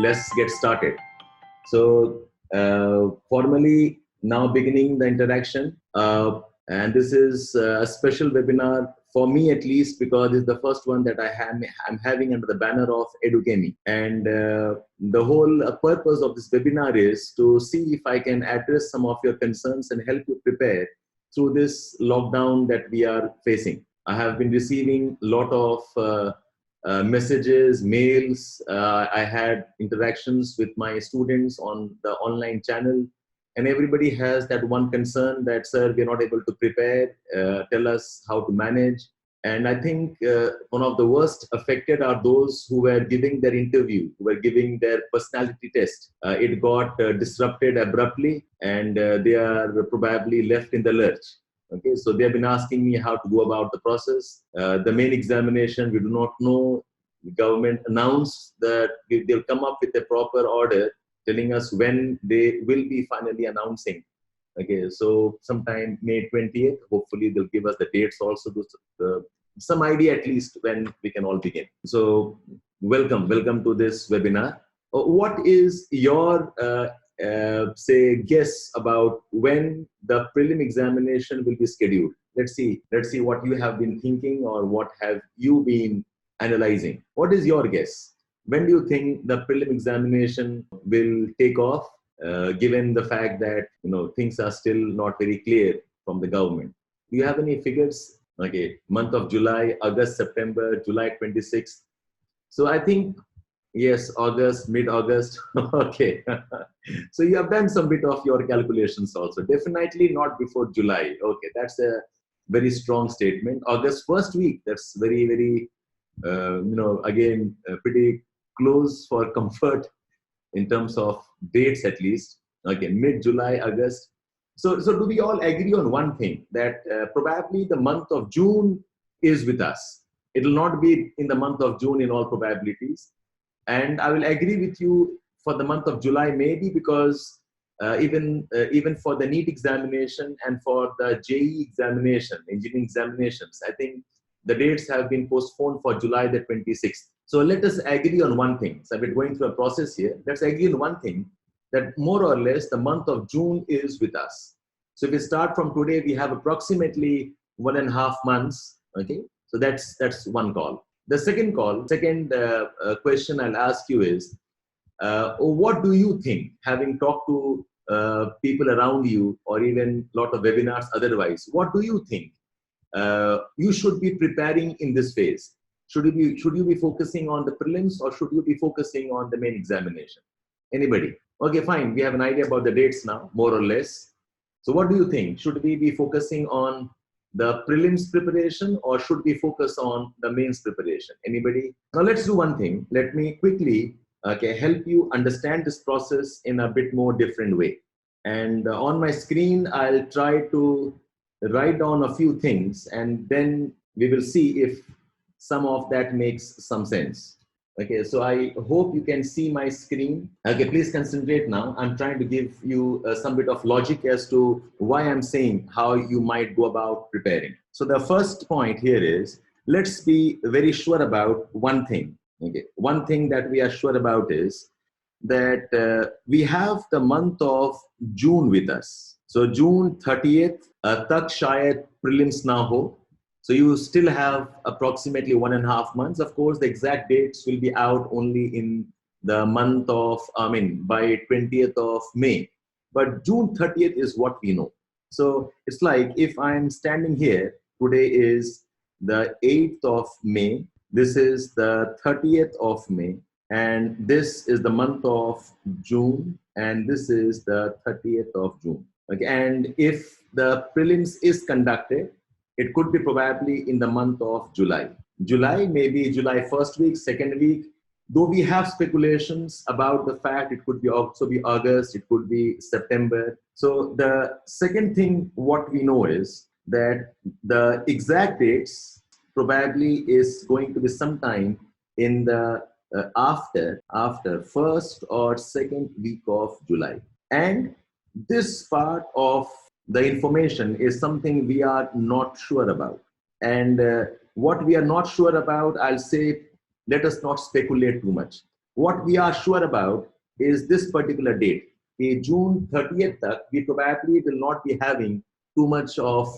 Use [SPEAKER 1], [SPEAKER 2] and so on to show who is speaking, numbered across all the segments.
[SPEAKER 1] let's get started. So formally now beginning the interaction, and this is a special webinar for me at least, because it's the first one that I'm having under the banner of EduKemy. And the whole purpose of this webinar is to see if I can address some of your concerns and help you prepare through this lockdown that we are facing. I have been receiving a lot of messages, mails. I had interactions with my students on the online channel, and everybody has that one concern that, sir, we're not able to prepare, tell us how to manage. And I think one of the worst affected are those who were giving their interview, who were giving their personality test. It got disrupted abruptly, and they are probably left in the lurch. Okay, so they have been asking me how to go about the process. The main examination, we do not know. The government announced that they'll come up with a proper order telling us when they will be finally announcing. Okay, so sometime May 20th, hopefully they'll give us the dates also, some idea at least when we can all begin. So welcome to this webinar. What is your say guess about when the prelim examination will be scheduled? Let's see what you have been thinking, or what have you been analyzing. What is your guess? When do you think the prelim examination will take off, given the fact that things are still not very clear from the government? Do you have any figures? Okay, month of July, August, September, July 26th. So I think yes, August, mid-August. Okay. So you have done some bit of your calculations also. Definitely not before July. Okay, that's a very strong statement. August first week, that's very, very, again, pretty close for comfort in terms of dates at least. Okay, mid-July, August. So do we all agree on one thing, that probably the month of June is with us? It will not be in the month of June in all probabilities. And I will agree with you for the month of July, maybe because even for the NEET examination and for the JEE examination, engineering examinations, I think the dates have been postponed for July the 26th. So let us agree on one thing. So we're going through a process here. Let's agree on one thing, that more or less the month of June is with us. So if we start from today, we have approximately 1.5 months. Okay, so that's one call. The second question I'll ask you is, what do you think, having talked to people around you, or even a lot of webinars otherwise, what do you think you should be preparing in this phase? Should you be focusing on the prelims, or should you be focusing on the main examination? Anybody? Okay, fine. We have an idea about the dates now, more or less. So what do you think? Should we be focusing on the prelims preparation, or should we focus on the mains preparation? Anybody? Now let's do one thing. Let me quickly help you understand this process in a bit more different way. And on my screen, I'll try to write down a few things, and then we will see if some of that makes some sense. Okay, so I hope you can see my screen. Okay, please concentrate now. I'm trying to give you some bit of logic as to why I'm saying how you might go about preparing. So the first point here is, let's be very sure about one thing. Okay, one thing that we are sure about is that we have the month of June with us. So June 30th, tak shayad prelims na ho. So you still have approximately 1.5 months. Of course, the exact dates will be out only in the month of, by 20th of May. But June 30th is what we know. So it's like if I'm standing here, today is the 8th of May. This is the 30th of May. And this is the month of June. And this is the 30th of June. Okay. And if the prelims is conducted, it could be probably in the month of July. July, maybe July first week, second week. Though we have speculations about the fact it could be also be August, it could be September. So the second thing, what we know is that the exact dates probably is going to be sometime in the after first or second week of July. And this part of the information is something we are not sure about. And what we are not sure about, I'll say, let us not speculate too much. What we are sure about is this particular date. June 30th, we probably will not be having too much of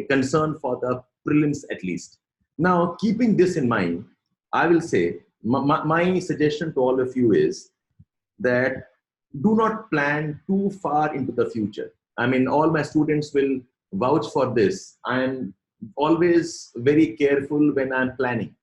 [SPEAKER 1] concern for the prelims at least. Now, keeping this in mind, I will say my suggestion to all of you is that do not plan too far into the future. I mean, all my students will vouch for this. I'm always very careful when I'm planning.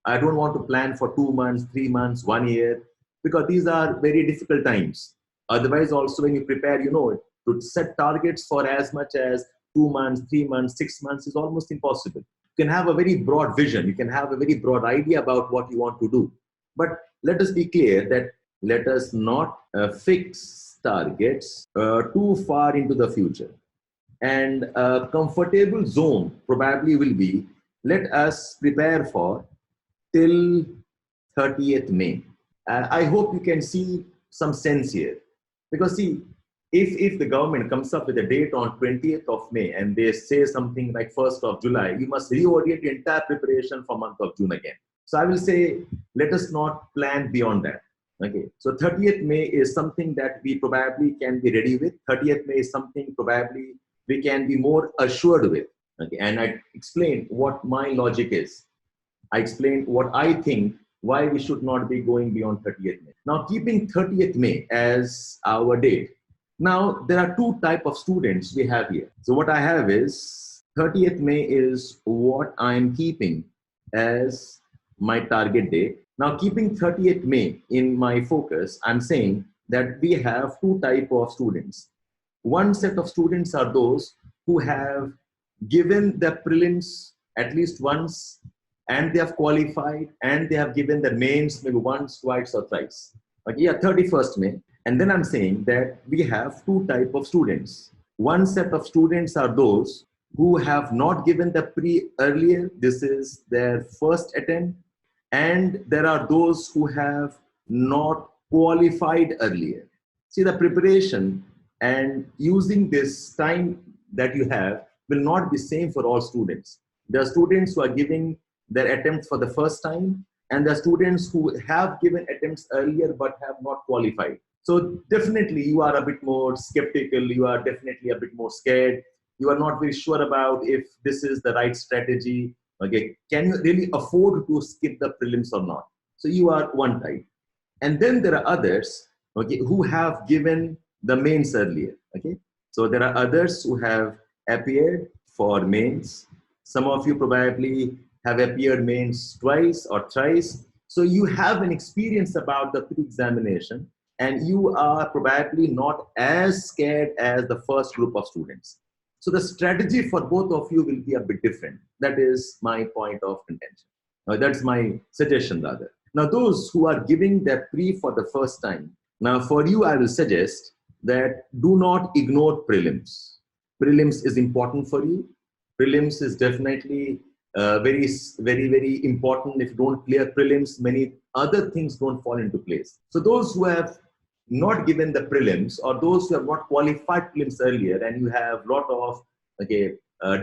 [SPEAKER 1] I don't want to plan for 2 months, 3 months, 1 year, because these are very difficult times. Otherwise, also when you prepare, to set targets for as much as 2 months, 3 months, 6 months is almost impossible. You can have a very broad vision. You can have a very broad idea about what you want to do. But let us be clear that let us not fix targets too far into the future. And a comfortable zone probably will be, let us prepare for till 30th May. I hope you can see some sense here. Because see, if the government comes up with a date on 20th of May and they say something like 1st of July, you must reorient the entire preparation for month of June again. So I will say, let us not plan beyond that. Okay, so 30th May is something that we probably can be ready with. 30th May is something probably we can be more assured with. Okay, and I explained what my logic is. I explained what I think, why we should not be going beyond 30th May. Now, keeping 30th May as our date. Now, there are two types of students we have here. So what I have is 30th May is what I'm keeping as my target date. Now, keeping 30th May in my focus, I'm saying that we have two types of students. One set of students are those who have given the prelims at least once, and they have qualified, and they have given the mains maybe once, twice, or thrice. Okay, yeah, 31st May. And then I'm saying that we have two types of students. One set of students are those who have not given the pre earlier. This is their first attempt. And there are those who have not qualified earlier. See, the preparation and using this time that you have will not be same for all students. There are students who are giving their attempt for the first time, and there are students who have given attempts earlier but have not qualified. So definitely you are a bit more skeptical, you are definitely a bit more scared, you are not very sure about if this is the right strategy. Okay, can you really afford to skip the prelims or not? So you are one type. And then there are others, okay, who have given the mains earlier. Okay, so there are others who have appeared for mains. Some of you probably have appeared mains twice or thrice. So you have an experience about the pre-examination, and you are probably not as scared as the first group of students. So the strategy for both of you will be a bit different. That is my point of contention. That's my suggestion rather. Now those who are giving their pre for the first time, now for you I will suggest that do not ignore prelims. Prelims is important for you. Prelims is definitely very, very, very important. If you don't clear prelims, many other things don't fall into place. So those who have not given the prelims, or those who have not qualified prelims earlier, and you have a lot of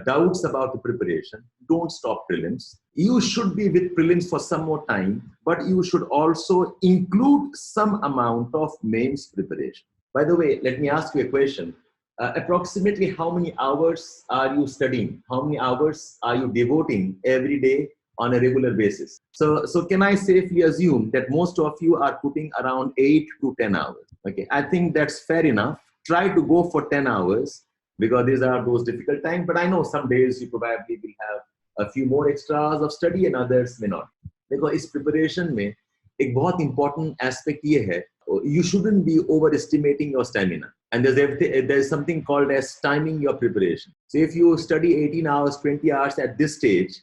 [SPEAKER 1] doubts about the preparation, don't stop prelims. You should be with prelims for some more time, but you should also include some amount of mains preparation. By the way, let me ask you a question. Approximately how many hours are you studying? How many hours are you devoting every day on a regular basis? So can I safely assume that most of you are putting around 8 to 10 hours? Okay, I think that's fair enough. Try to go for 10 hours because these are those difficult times. But I know some days you probably will have a few more extra hours of study and others may not. Because इस preparation में एक बहुत important aspect ये है, you shouldn't be overestimating your stamina. And there's something called as timing your preparation. So if you study 18 hours, 20 hours at this stage,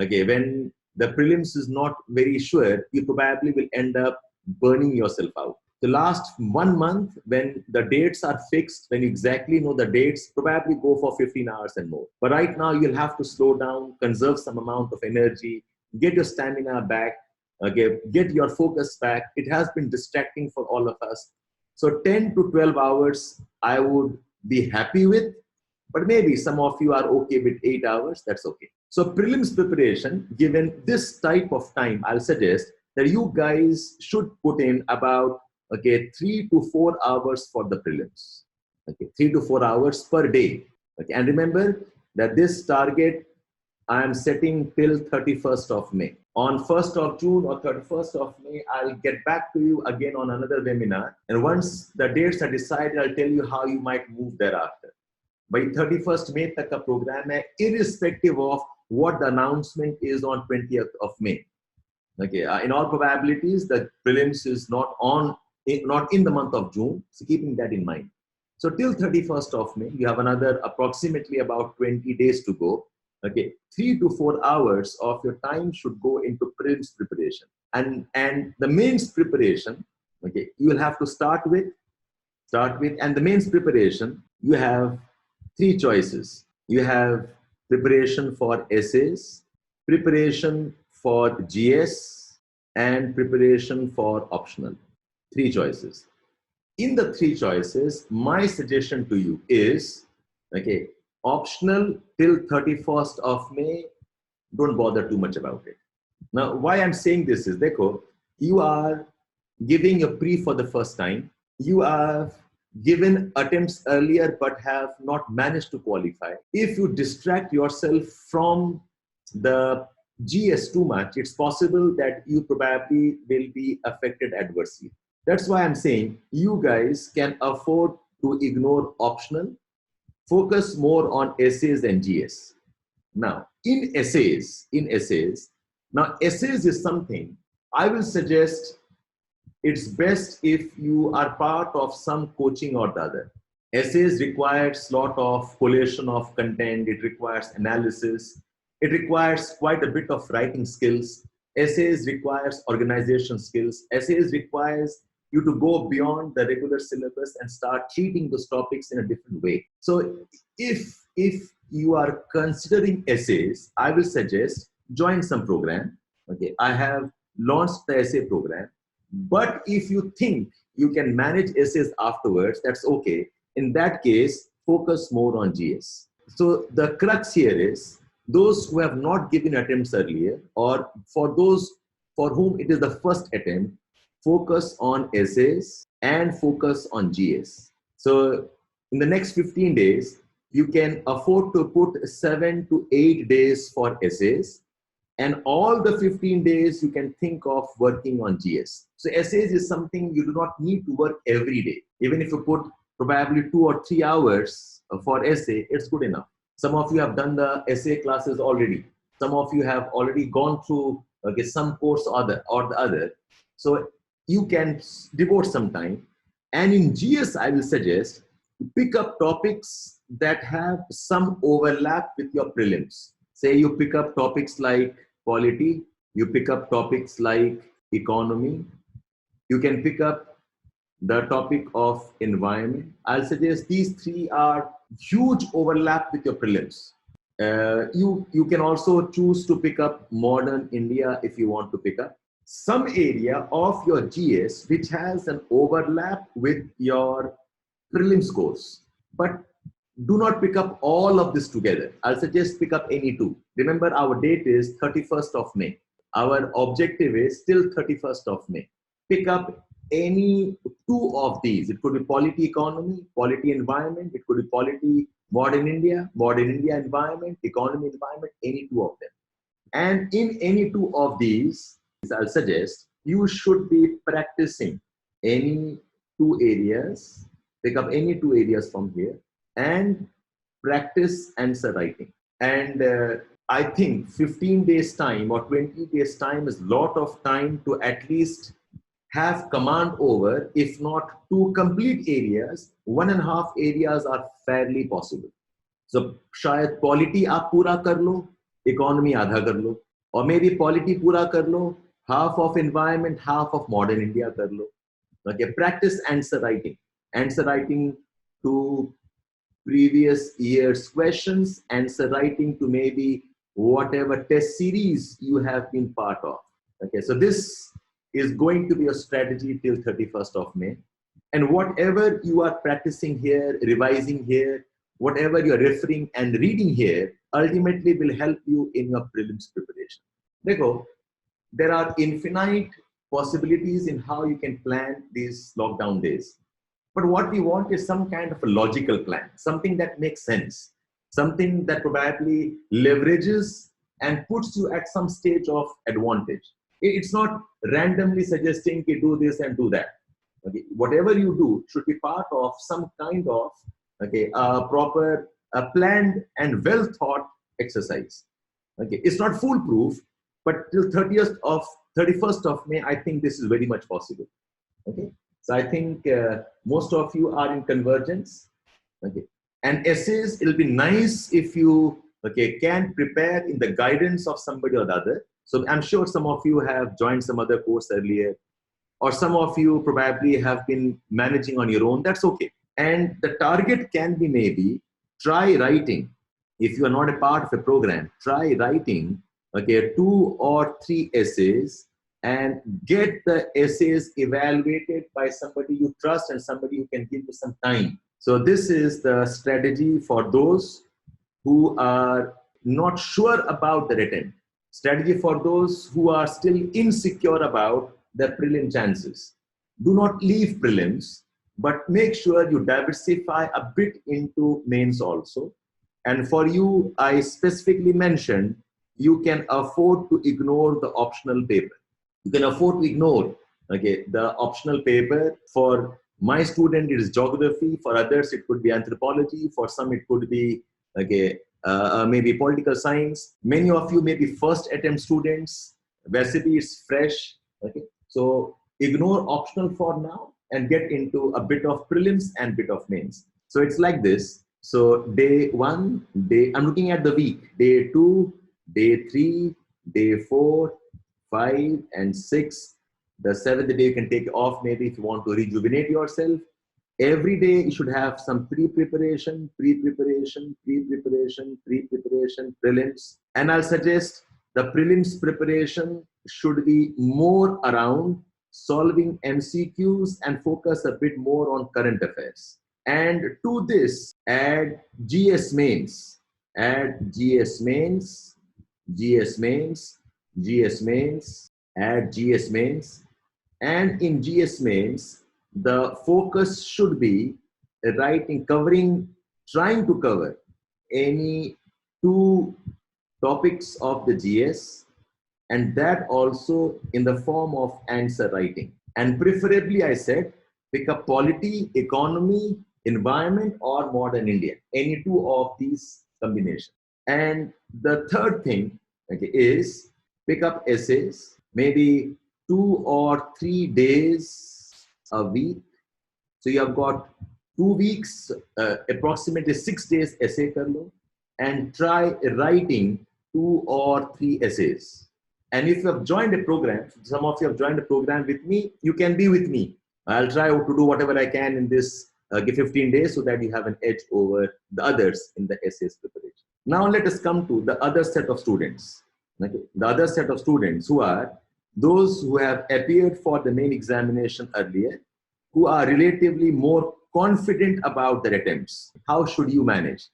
[SPEAKER 1] okay, when the prelims is not very sure, you probably will end up burning yourself out. The last 1 month, when the dates are fixed, when you exactly know the dates, probably go for 15 hours and more. But right now, you'll have to slow down, conserve some amount of energy, get your stamina back, okay, get your focus back. It has been distracting for all of us. So 10 to 12 hours, I would be happy with, but maybe some of you are okay with 8 hours, that's okay. So prelims preparation, given this type of time, I'll suggest that you guys should put in about 3 to 4 hours for the prelims. 3 to 4 hours per day. And remember that this target I am setting till 31st of May. On 1st of June or 31st of May, I'll get back to you again on another webinar. And once the dates are decided, I'll tell you how you might move thereafter. By 31st May तक का program है, irrespective of what the announcement is on 20th of May. In all probabilities, the prelims is not in the month of June. So keeping that in mind. So till 31st of May, you have another approximately about 20 days to go. 3 to 4 hours of your time should go into prelims preparation. And the mains preparation, you will have to start with, and the mains preparation, you have 3 choices. You have preparation for essays, preparation for GS, and preparation for optional. 3 choices. In the 3 choices, my suggestion to you is, optional till 31st of May, don't bother too much about it. Now, why I'm saying this is, you are giving a pre for the first time. You have given attempts earlier but have not managed to qualify. If you distract yourself from the GS too much, it's possible that you probably will be affected adversely. That's why I'm saying you guys can afford to ignore optional, focus more on essays and GS. Now, in essays, now essays is something I will suggest it's best if you are part of some coaching or the other. Essays requires a lot of collation of content. It requires analysis. It requires quite a bit of writing skills. Essays requires organization skills. Essays requires you to go beyond the regular syllabus and start treating those topics in a different way. So if you are considering essays, I will suggest join some program. I have launched the essay program. But if you think you can manage essays afterwards, that's okay. In that case, focus more on GS. So the crux here is those who have not given attempts earlier, or for those for whom it is the first attempt, focus on essays and focus on GS. So in the next 15 days, you can afford to put 7 to 8 days for essays, and all the 15 days you can think of working on GS. So essays is something you do not need to work every day. Even if you put probably 2 or 3 hours for essay, it's good enough. Some of you have done the essay classes already. Some of you have already gone through some course or the other. So you can devote some time. And in GS, I will suggest pick up topics that have some overlap with your prelims. Say you pick up topics like polity, you pick up topics like economy, you can pick up the topic of environment. I'll suggest these 3 are huge overlap with your prelims. You can also choose to pick up modern India if you want to pick up some area of your GS which has an overlap with your prelims course. But do not pick up all of this together. I'll suggest pick up any 2. Remember, our date is 31st of May. Our objective is till 31st of May. Pick up any 2 of these. It could be polity economy, polity environment. It could be polity modern India environment, economy environment, any 2 of them. And in any 2 of these, I'll suggest you should be practicing any 2 areas. Pick up any 2 areas from here and practice answer writing. And I think 15 days time or 20 days time is a lot of time to at least have command over, if not 2 complete areas, 1.5 areas are fairly possible. So शायद polity आप पूरा कर लो, economy आधा कर लो, or maybe polity पूरा कर लो, half of environment, half of modern India कर लो. Practice answer writing to previous year's questions, answer writing to maybe whatever test series you have been part of. So this is going to be a strategy till 31st of May. And whatever you are practicing here, revising here, whatever you're referring and reading here, ultimately will help you in your prelims preparation. There are infinite possibilities in how you can plan these lockdown days. But what we want is some kind of a logical plan, something that makes sense, something that probably leverages and puts you at some stage of advantage. It's not randomly suggesting you do this and do that. Okay, whatever you do should be part of some kind of proper, planned and well thought exercise. Okay, it's not foolproof, but till 31st of May, I think this is very much possible. Okay, so I think most of you are in convergence. Okay, and essays, it'll be nice if you can prepare in the guidance of somebody or the other. So I'm sure some of you have joined some other course earlier, or some of you probably have been managing on your own. That's okay. And the target can be maybe try writing. If you are not a part of a program, try writing 2 or 3 essays and get the essays evaluated by somebody you trust and somebody who can give you some time. So this is the strategy for those who are not sure about their attempt. Strategy for those who are still insecure about their prelim chances. Do not leave prelims, but make sure you diversify a bit into mains also. And for you, I specifically mentioned, you can afford to ignore the optional paper. You can afford to ignore the optional paper. For my student, it is geography. For others, it could be anthropology. For some, it could be maybe political science. Many of you may be first attempt students. Recipe is fresh. Okay, so ignore optional for now and get into a bit of prelims and bit of mains. So it's like this. So day 1, I'm looking at the week. Day 2, day 3, day 4, 5, and 6. The 7th day you can take off maybe if you want to rejuvenate yourself. Every day you should have some pre-preparation, prelims. And I'll suggest the prelims preparation should be more around solving MCQs and focus a bit more on current affairs. And to this, add GS mains, add GS mains, GS mains, GS mains, add GS mains. And in GS mains, the focus should be writing, trying to cover any 2 topics of the GS, and that also in the form of answer writing. And preferably, I said, pick up polity, economy, environment, or modern India, any 2 of these combinations. And the third thing is pick up essays, maybe 2 or 3 days a week. So you have got 2 weeks, approximately 6 days essay kar lo, and try writing 2 or 3 essays. And if you have joined a program, some of you have joined a program with me, you can be with me. I'll try to do whatever I can in this 15 days so that you have an edge over the others in the essays preparation. Now let us come to the other set of students. Okay? The other set of students who are those who have appeared for the main examination earlier, who are relatively more confident about their attempts. How should you manage?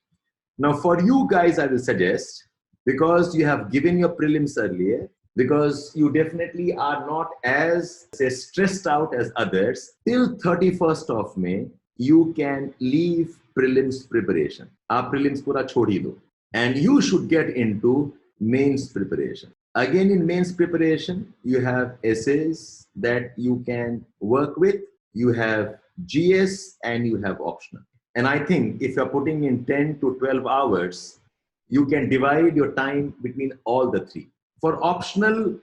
[SPEAKER 1] Now for you guys, I will suggest, because you have given your prelims earlier, because you definitely are not as stressed out as others, till 31st of May, you can leave prelims preparation. Aap prelims pura chhodi do. And you should get into mains preparation. Again, in mains preparation, you have essays that you can work with. You have GS and you have optional. And I think if you're putting in 10 to 12 hours, you can divide your time between all the 3. For optional,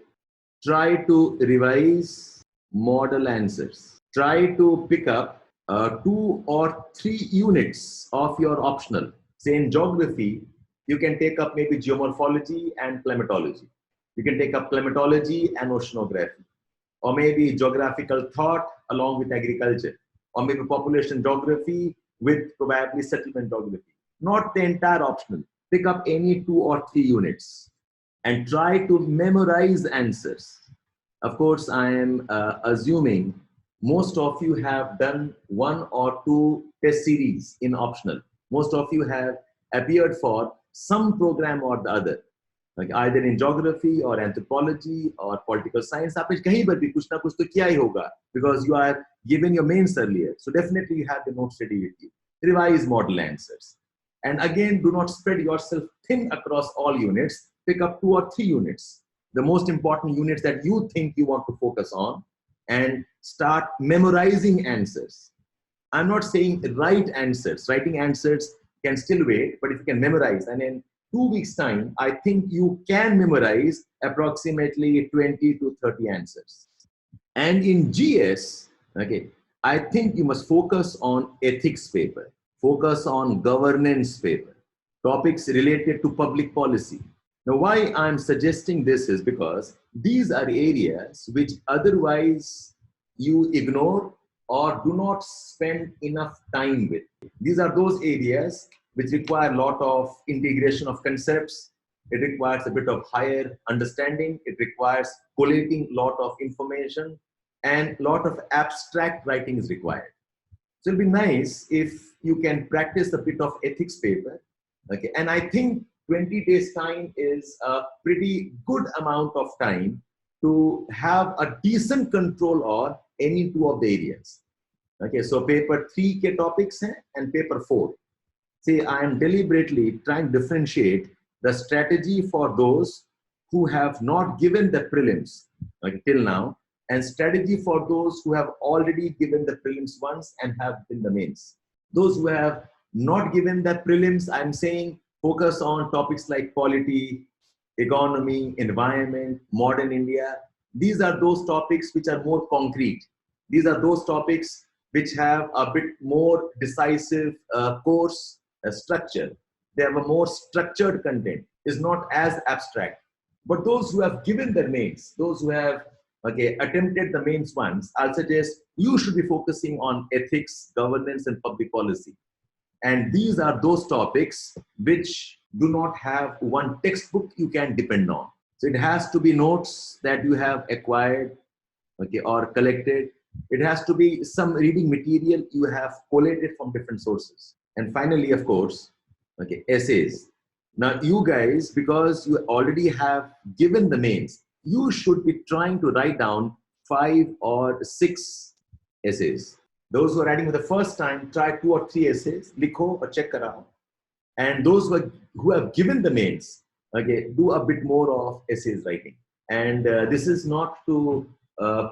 [SPEAKER 1] try to revise model answers. Try to pick up 2 or 3 units of your optional. Say in geography, you can take up maybe geomorphology and climatology. You can take up climatology and oceanography. Or maybe geographical thought along with agriculture. Or maybe population geography with probably settlement geography. Not the entire optional. Pick up any 2 or 3 units and try to memorize answers. Of course, I am assuming most of you have done 1 or 2 test series in optional. Most of you have appeared for some program or the other. like either in geography or anthropology or political science, आपने कहीं पर भी कुछ ना कुछ तो किया ही होगा, because you are given your mains earlier. So definitely you have the notes ready with you. Revise model answers. And again, do not spread yourself thin across all units. Pick up 2 or 3 units, the most important units that you think you want to focus on, and start memorizing answers. I'm not saying write answers. Writing answers can still wait, but if you can memorize, and in 2 weeks' time, I think you can memorize approximately 20 to 30 answers. And in GS, okay, I think you must focus on ethics paper, focus on governance paper, topics related to public policy. Now, why I'm suggesting this is because these are areas which otherwise you ignore or do not spend enough time with. These are those areas which require a lot of integration of concepts. It requires a bit of higher understanding. It requires collating a lot of information, and a lot of abstract writing is required. So it'll be nice if you can practice a bit of ethics paper. Okay, and I think 20 days time is a pretty good amount of time to have a decent control on any 2 of the areas. Okay, so paper 3 के topics हैं and paper 4. See, I am deliberately trying to differentiate the strategy for those who have not given the prelims, okay, till now, and strategy for those who have already given the prelims once and have been the mains. Those who have not given the prelims, I'm saying focus on topics like polity, economy, environment, modern India. These are those topics which are more concrete. These are those topics which have a bit more decisive course structure. They have a more structured content. It's not as abstract. But those who have given their mains, those who have attempted the mains once, I'll suggest you should be focusing on ethics, governance, and public policy. And these are those topics which do not have one textbook you can depend on. So it has to be notes that you have acquired, or collected. It has to be some reading material you have collated from different sources. And finally, of course, essays. Now you guys, because you already have given the mains, you should be trying to write down 5 or 6 essays. Those who are writing for the first time, try 2 or 3 essays, likho or check karao. And those who have given the mains, do a bit more of essays writing. And this is not to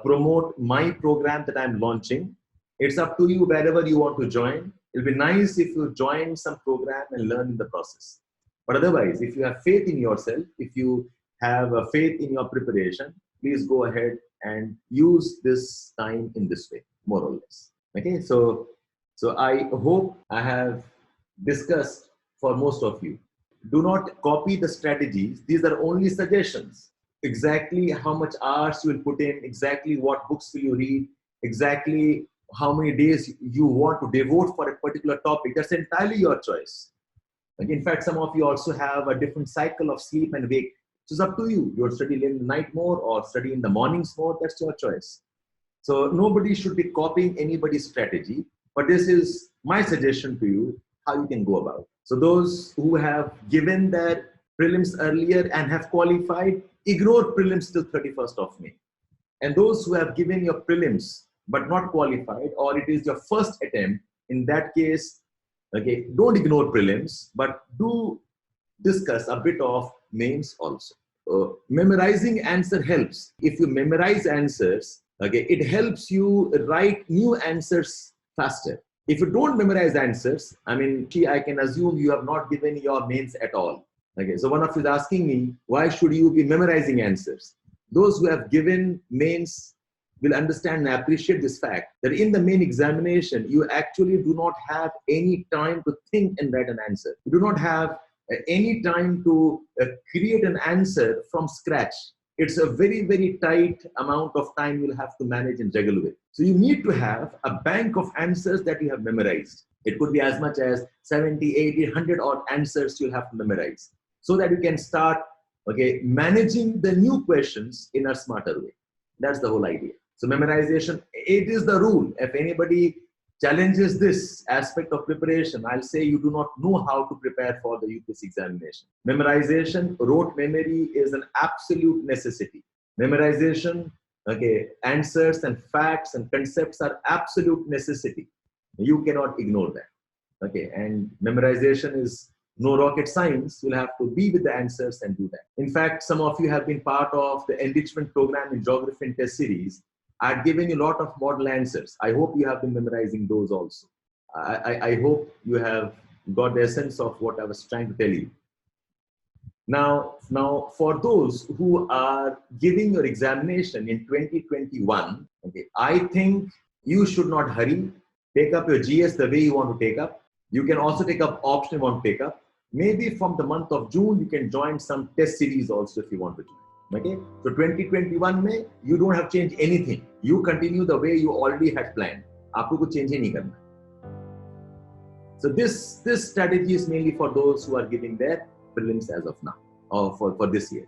[SPEAKER 1] promote my program that I'm launching. It's up to you wherever you want to join. It'll be nice if you join some program and learn in the process. But otherwise, if you have faith in yourself, if you have a faith in your preparation, please go ahead and use this time in this way, more or less. Okay, so I hope I have discussed for most of you. Do not copy the strategies. These are only suggestions. Exactly how much hours you will put in, exactly what books will you read, exactly how many days you want to devote for a particular topic. That's entirely your choice. In fact, some of you also have a different cycle of sleep and wake. So it's up to you. You're studying in the night more or study in the mornings more. That's your choice. So nobody should be copying anybody's strategy. But this is my suggestion to you, how you can go about. So those who have given their prelims earlier and have qualified, ignore prelims till 31st of May. And those who have given your prelims but not qualified, or it is your first attempt, in that case, don't ignore prelims, but do discuss a bit of mains also. Memorizing answer helps. If you memorize answers, it helps you write new answers faster. If you don't memorize answers, I can assume you have not given your mains at all. So one of you is asking me, why should you be memorizing answers? Those who have given mains will understand and appreciate this fact that in the main examination, you actually do not have any time to think and write an answer. You do not have any time to create an answer from scratch. It's a very, very tight amount of time you'll have to manage and juggle with. So you need to have a bank of answers that you have memorized. It could be as much as 70, 80, 100 odd answers you'll have to memorize, so that you can start managing the new questions in a smarter way. That's the whole idea. So memorization, it is the rule. If anybody challenges this aspect of preparation, I'll say you do not know how to prepare for the UPSC examination. Memorization, rote memory is an absolute necessity. Memorization, okay, answers and facts and concepts are absolute necessity. You cannot ignore that. Okay, and memorization is no rocket science. You'll have to be with the answers and do that. In fact, some of you have been part of the enrichment program in geography and test series. I've given you a lot of model answers. I hope you have been memorizing those also. I hope you have got the essence of what I was trying to tell you. Now, for those who are giving your examination in 2021, okay, I think you should not hurry. Take up your GS the way you want to take up. You can also take up option you want to take up. Maybe from the month of June, you can join some test series also if you want to join. Okay, so 2021 May, you don't have to change anything. You continue the way you already had planned. आपको कुछ change ही नहीं करना. So this strategy is mainly for those who are giving their prelims as of now, or for this year.